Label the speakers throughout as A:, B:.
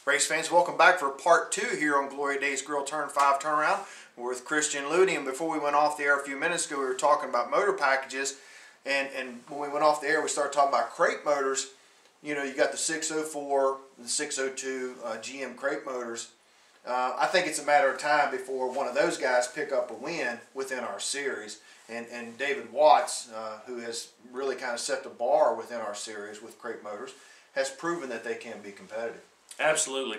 A: Race fans, welcome back for part 2 here on Glory Days Grill Turn 5 Turnaround. We're with Kris Looney, and before we went off the air a few minutes ago, we were talking about motor packages, and when we went off the air, we started talking about crate motors. You know, you got the 604, the 602 GM crate motors. I think it's a matter of time before one of those guys pick up a win within our series. And David Watts, who has really kind of set the bar within our series with crate motors, has proven that they can be competitive.
B: Absolutely.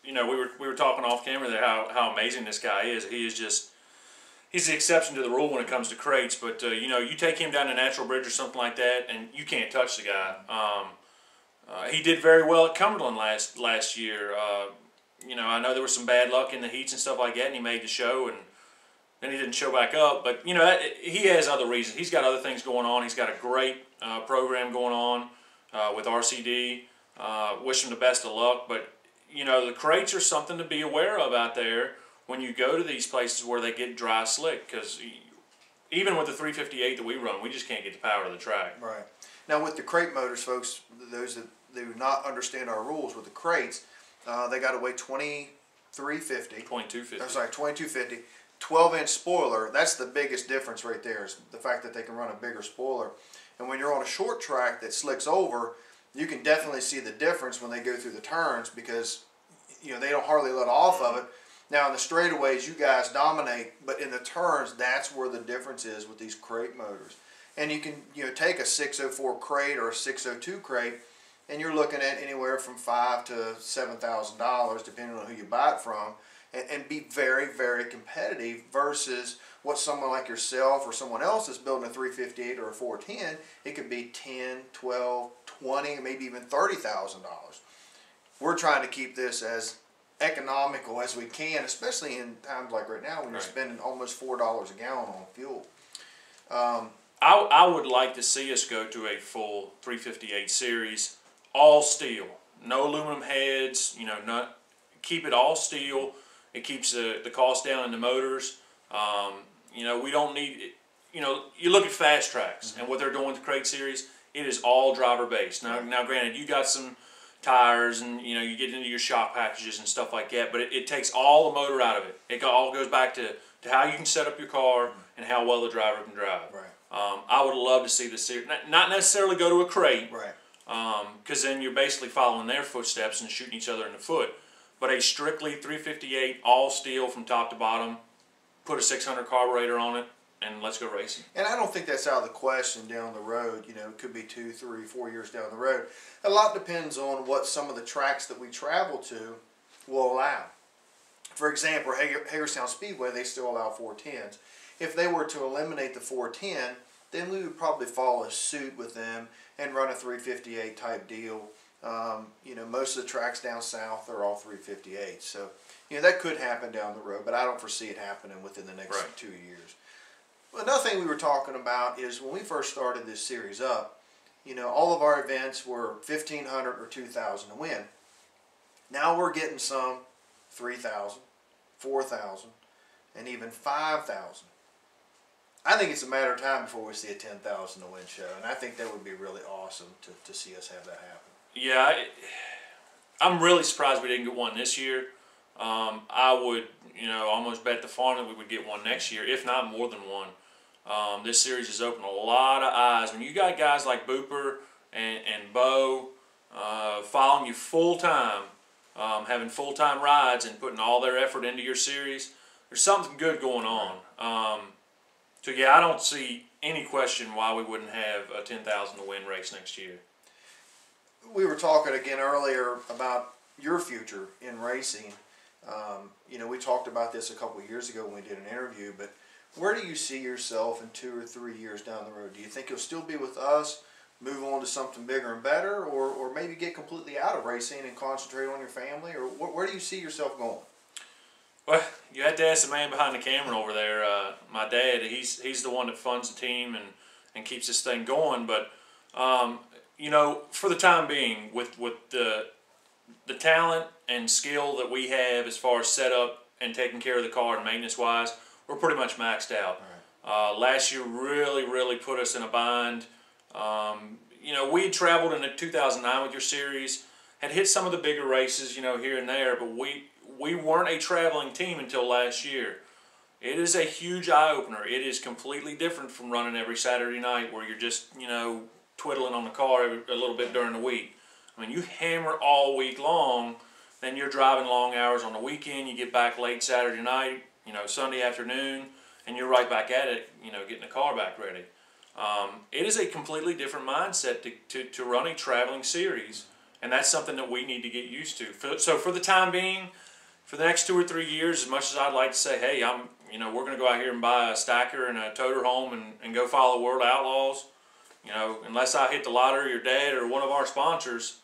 B: You know, we were talking off camera there how amazing this guy is. He's the exception to the rule when it comes to crates. But you know, you take him down to Natural Bridge or something like that, and you can't touch the guy. He did very well at Cumberland last year. You know, I know there was some bad luck in the heats and stuff like that, and he made the show, and then he didn't show back up. But you know, he has other reasons. He's got other things going on. He's got a great program going on with RCD. Wish him the best of luck, but you know, the crates are something to be aware of out there when you go to these places where they get dry slick, because even with the 358 that we run, we just can't get the power to the track.
A: Right. Now with the crate motors, folks, those that do not understand our rules with the crates, they got to weigh 2350.
B: 2250.
A: I'm sorry, 2250. 12-inch spoiler. That's the biggest difference right there, is the fact that they can run a bigger spoiler. And when you're on a short track that slicks over, you can definitely see the difference when they go through the turns, because you know they don't hardly let off of it. Now in the straightaways you guys dominate, but in the turns that's where the difference is with these crate motors. And you can take a 604 crate or a 602 crate, and you're looking at anywhere from $5,000 to $7,000 depending on who you buy it from, and be very, very competitive versus what someone like yourself or someone else is building a 358 or a 410. It could be $10,000, $12,000, $20,000, maybe even $30,000. We're trying to keep this as economical as we can, especially in times like right now when you're spending almost $4 a gallon on fuel.
B: I would like to see us go to a full 358 series, all steel, no aluminum heads. You know, keep it all steel. It keeps the cost down in the motors. You know, we don't need, you know, you look at fast tracks and what they're doing with the crate series, it is all driver based. Now granted, you got some tires and, you know, you get into your shock packages and stuff like that, but it takes all the motor out of it. It all goes back to how you can set up your car and how well the driver can drive.
A: Right.
B: I would love to see the series, not necessarily go to a crate,
A: right?
B: Because then you're basically following their footsteps and shooting each other in the foot. But a strictly 358, all steel from top to bottom, put a 600 carburetor on it, and let's go racing.
A: And I don't think that's out of the question down the road. You know, it could be 2, 3, 4 years down the road. A lot depends on what some of the tracks that we travel to will allow. For example, Hagerstown Speedway, they still allow 410s. If they were to eliminate the 410, then we would probably follow suit with them and run a 358 type deal. You know, most of the tracks down south are all 358. So, you know, that could happen down the road, but I don't foresee it happening within the next 2 years. Another thing we were talking about is when we first started this series up, you know, all of our events were $1,500 or $2,000 to win. Now we're getting some $3,000, $4,000, and even $5,000. I think it's a matter of time before we see a $10,000 to win show, and I think that would be really awesome to see us have that happen.
B: Yeah, I'm really surprised we didn't get one this year. I would, you know, almost bet the farm that we would get one next year, if not more than one. This series has opened a lot of eyes. When you got guys like Booper and Bo following you full time, having full-time rides and putting all their effort into your series, there's something good going on. So yeah, I don't see any question why we wouldn't have a 10,000 to win race next year.
A: We were talking again earlier about your future in racing. You know, we talked about this a couple of years ago when we did an interview, but where do you see yourself in 2 or 3 years down the road? Do you think you'll still be with us, move on to something bigger and better, or maybe get completely out of racing and concentrate on your family? Or where do you see yourself going?
B: Well, you had to ask the man behind the camera over there. My dad, he's the one that funds the team and keeps this thing going. But you know, for the time being, with the talent and skill that we have as far as setup and taking care of the car and maintenance wise, we're pretty much maxed out. Right. Last year really put us in a bind. You know, we traveled in 2009 with your series, had hit some of the bigger races, here and there, but we weren't a traveling team until last year. It is a huge eye-opener. It is completely different from running every Saturday night where you're just, twiddling on the car a little bit during the week. I mean, you hammer all week long, then you're driving long hours on the weekend, you get back late Saturday night, Sunday afternoon, and you're right back at it, getting the car back ready. It is a completely different mindset to run a traveling series, and that's something that we need to get used to. So for the time being, for the next 2 or 3 years, as much as I'd like to say, hey, we're going to go out here and buy a stacker and a toter home and go follow World Outlaws, unless I hit the lottery or Dad or one of our sponsors,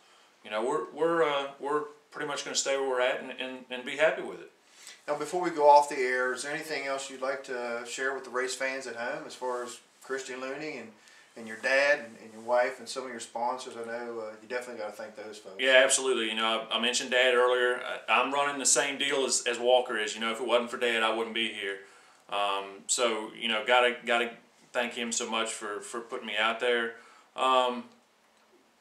B: we're pretty much going to stay where we're at and be happy with it.
A: Now, before we go off the air, is there anything else you'd like to share with the race fans at home as far as Christian Looney and your dad and your wife and some of your sponsors? I know you definitely got to thank those folks.
B: Yeah, absolutely. I mentioned Dad earlier. I'm running the same deal as Walker is. If it wasn't for Dad, I wouldn't be here. So gotta thank him so much for putting me out there. Of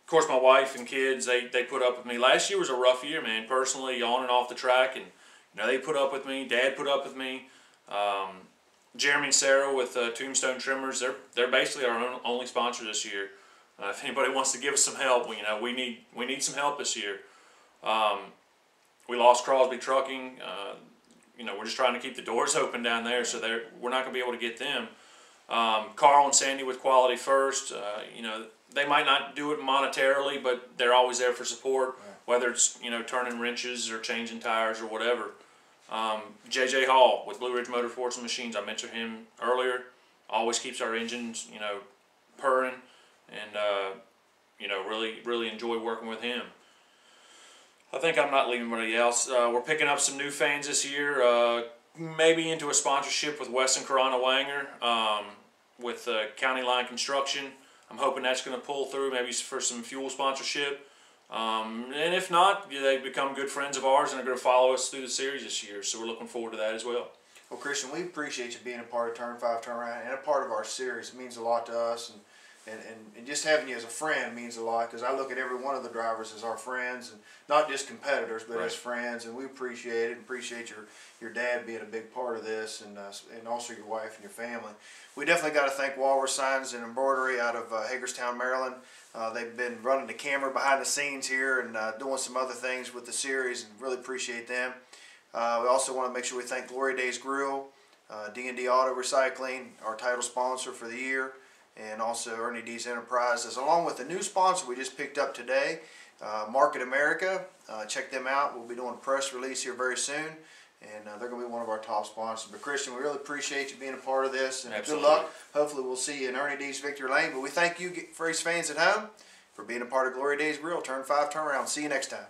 B: course, my wife and kids, they put up with me. Last year was a rough year, man, personally, on and off the track, and they put up with me. Dad put up with me. Jeremy and Sarah with Tombstone Trimmers, they're basically our only sponsor this year. If anybody wants to give us some help, we need some help this year. We lost Crosby Trucking. We're just trying to keep the doors open down there, so we're not going to be able to get them. Carl and Sandy with Quality First, they might not do it monetarily, but they're always there for support, whether it's turning wrenches or changing tires or whatever. JJ Hall with Blue Ridge Motorsports and Machines, I mentioned him earlier, always keeps our engines purring, and really enjoy working with him. I think I'm not leaving anybody else. We're picking up some new fans this year, maybe into a sponsorship with Wes and Karana Wanger with County Line Construction. I'm hoping that's going to pull through, maybe for some fuel sponsorship. And if not, they've become good friends of ours and are going to follow us through the series this year. So we're looking forward to that as well.
A: Well, Christian, we appreciate you being a part of Turn 5 Turnaround and a part of our series. It means a lot to us, and just having you as a friend means a lot, because I look at every one of the drivers as our friends, and not just competitors, but as friends, and we appreciate it and appreciate your dad being a big part of this, and also your wife and your family. We definitely got to thank Walrus Signs and Embroidery out of Hagerstown, Maryland. They've been running the camera behind the scenes here and doing some other things with the series, and really appreciate them. We also want to make sure we thank Glory Days Grill, D&D Auto Recycling, our title sponsor for the year, and also Ernie D's Enterprises, along with a new sponsor we just picked up today, Market America. Check them out. We'll be doing a press release here very soon, and they're going to be one of our top sponsors. But Christian, we really appreciate you being a part of this, and
B: Absolutely.
A: Good luck. Hopefully we'll see you in Ernie D's Victory Lane. But we thank you, race fans at home, for being a part of Glory Days Grill, Turn 5 Turnaround. See you next time.